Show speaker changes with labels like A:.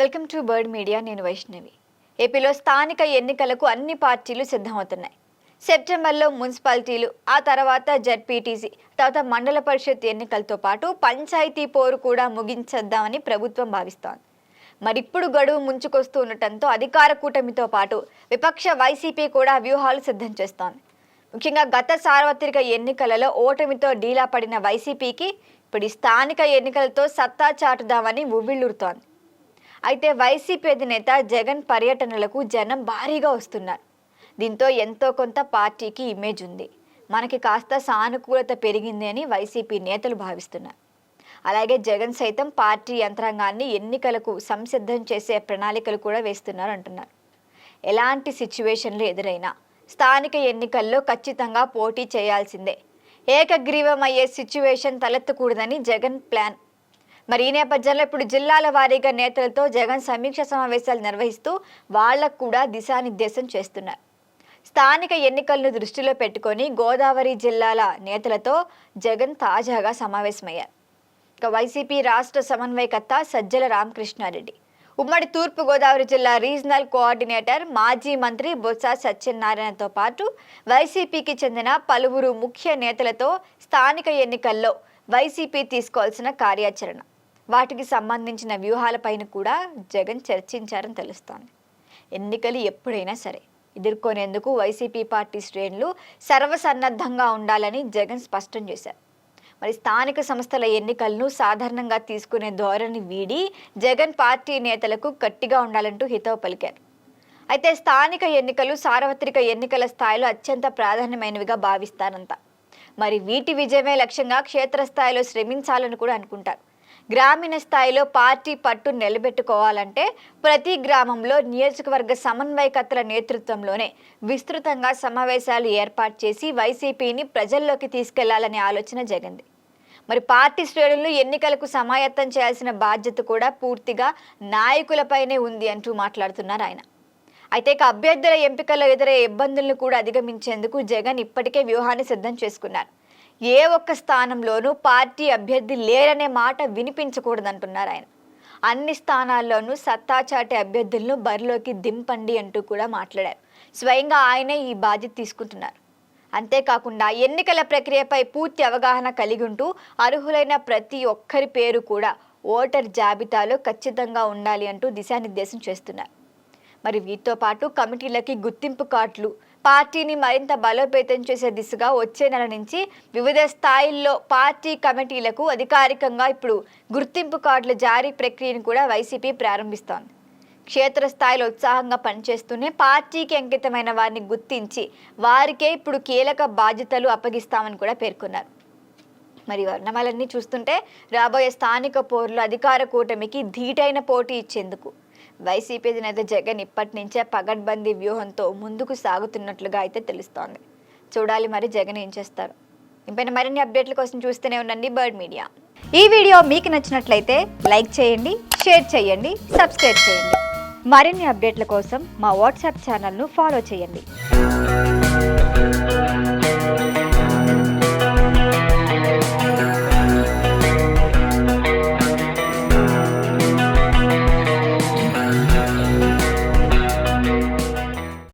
A: Welcome to bird media. నేను వైష్ణవి. ఏపీలో స్థానిక ఎన్నికలకు అన్ని పార్టీలు సిద్ధమవుతున్నాయి. సెప్టెంబర్లో మున్సిపాలిటీలు, ఆ తర్వాత జెడ్పీటీసీ, తర్వాత మండల పరిషత్ ఎన్నికలతో పాటు పంచాయతీ పోరు కూడా ముగించేద్దామని ప్రభుత్వం భావిస్తోంది. మరిప్పుడు గడువు ముంచుకొస్తూ ఉండటంతో అధికార కూటమితో పాటు విపక్ష వైసీపీ కూడా వ్యూహాలు సిద్ధం చేస్తోంది. ముఖ్యంగా గత సార్వత్రిక ఎన్నికలలో ఓటమితో డీలా పడిన వైసీపీకి ఇప్పుడు స్థానిక ఎన్నికలతో సత్తా చాటుదామని ఉవ్విళ్లూరుతోంది. అయితే వైసీపీ అధినేత జగన్ పర్యటనలకు జనం భారీగా వస్తున్నారు. దీంతో ఎంతో కొంత పార్టీకి ఇమేజ్ ఉంది, మనకి కాస్త సానుకూలత పెరిగింది అని వైసీపీ నేతలు భావిస్తున్నారు. అలాగే జగన్ సైతం పార్టీ యంత్రాంగాన్ని ఎన్నికలకు సంసిద్ధం చేసే ప్రణాళికలు కూడా వేస్తున్నారు అంటున్నారు. ఎలాంటి సిచ్యువేషన్లు ఎదురైనా స్థానిక ఎన్నికల్లో ఖచ్చితంగా పోటీ చేయాల్సిందే, ఏకగ్రీవం అయ్యే సిచ్యువేషన్ తలెత్తకూడదని జగన్ ప్లాన్. మరి ఈ నేపథ్యంలో ఇప్పుడు జిల్లాల వారీగా నేతలతో జగన్ సమీక్ష సమావేశాలు నిర్వహిస్తూ వాళ్లకు కూడా దిశానిర్దేశం చేస్తున్నారు. స్థానిక ఎన్నికలను దృష్టిలో పెట్టుకొని గోదావరి జిల్లాల నేతలతో జగన్ తాజాగా సమావేశమయ్యారు. ఇక వైసీపీ రాష్ట్ర సమన్వయకర్త సజ్జల రామకృష్ణారెడ్డి, ఉమ్మడి తూర్పు గోదావరి జిల్లా రీజనల్ కోఆర్డినేటర్ మాజీ మంత్రి బొత్స సత్యనారాయణతో పాటు వైసీపీకి చెందిన పలువురు ముఖ్య నేతలతో స్థానిక ఎన్నికల్లో వైసీపీ తీసుకోవాల్సిన కార్యాచరణ, వాటికి సంబంధించిన వ్యూహాలపైన కూడా జగన్ చర్చించారని తెలుస్తోంది. ఎన్నికలు ఎప్పుడైనా సరే ఎదుర్కొనేందుకు వైసీపీ పార్టీ శ్రేణులు సర్వసన్నద్ధంగా ఉండాలని జగన్ స్పష్టం చేశారు. మరి స్థానిక సంస్థల ఎన్నికలను సాధారణంగా తీసుకునే ధోరణి వీడి జగన్ పార్టీ నేతలకు గట్టిగా ఉండాలంటూ హితవు పలికారు. అయితే స్థానిక ఎన్నికలు సార్వత్రిక ఎన్నికల స్థాయిలో అత్యంత ప్రాధాన్యమైనవిగా భావిస్తారంతా. మరి వీటి విజయమే లక్ష్యంగా క్షేత్రస్థాయిలో శ్రమించాలని కూడా అనుకుంటారు. గ్రామీణ స్థాయిలో పార్టీ పట్టు నిలబెట్టుకోవాలంటే ప్రతి గ్రామంలో నియోజకవర్గ సమన్వయకర్తల నేతృత్వంలోనే విస్తృతంగా సమావేశాలు ఏర్పాటు చేసి వైసీపీని ప్రజల్లోకి తీసుకెళ్లాలనే ఆలోచన జగన్ది. మరి పార్టీ శ్రేణులు ఎన్నికలకు సమాయత్తం చేయాల్సిన బాధ్యత కూడా పూర్తిగా నాయకులపైనే ఉంది అంటూ మాట్లాడుతున్నారు ఆయన. అయితే అభ్యర్థుల ఎంపికల్లో ఎదురయ్యే ఇబ్బందులను కూడా అధిగమించేందుకు జగన్ ఇప్పటికే వ్యూహాన్ని సిద్ధం చేసుకున్నారు. ఏ ఒక్క స్థానంలోనూ పార్టీ అభ్యర్థి లేరనే మాట వినిపించకూడదంటున్నారు ఆయన. అన్ని స్థానాల్లోనూ సత్తా చాటే అభ్యర్థులను బరిలోకి దింపండి అంటూ కూడా మాట్లాడారు. స్వయంగా ఆయనే ఈ బాధ్యత తీసుకుంటున్నారు. అంతేకాకుండా ఎన్నికల ప్రక్రియపై పూర్తి అవగాహన కలిగి ఉంటూ అర్హులైన ప్రతి ఒక్కరి పేరు కూడా ఓటర్ జాబితాలో ఖచ్చితంగా ఉండాలి అంటూ దిశానిర్దేశం చేస్తున్నారు. మరి వీటితో పాటు కమిటీలకి గుర్తింపు కార్డులు, పార్టీని మరింత బలోపేతం చేసే దిశగా వచ్చే నెల నుంచి వివిధ స్థాయిల్లో పార్టీ కమిటీలకు అధికారికంగా ఇప్పుడు గుర్తింపు కార్డుల జారీ ప్రక్రియను కూడా వైసీపీ ప్రారంభిస్తోంది. క్షేత్రస్థాయిలో ఉత్సాహంగా పనిచేస్తూనే పార్టీకి అంకితమైన వారిని గుర్తించి వారికే ఇప్పుడు కీలక బాధ్యతలు అప్పగిస్తామని కూడా పేర్కొన్నారు. మరి వర్ణమాలన్నీ చూస్తుంటే రాబోయే స్థానిక పోరులో అధికార కూటమికి ధీటైన పోటీ ఇచ్చేందుకు వైసీపీ అధినేత జగన్ ఇప్పటి నుంచే పగడ్బందీ వ్యూహంతో ముందుకు సాగుతున్నట్లుగా అయితే తెలుస్తోంది. చూడాలి మరి జగన్ ఏం చేస్తారు. ఇంపైన మరిన్ని అప్డేట్ల కోసం చూస్తూనే ఉండండి బర్డ్ మీడియా. ఈ వీడియో మీకు నచ్చినట్లయితే లైక్ చేయండి, షేర్ చేయండి, సబ్స్క్రైబ్ చేయండి. మరిన్ని అప్డేట్ల కోసం మా వాట్సాప్ ఛానల్ను ఫాలో చేయండి.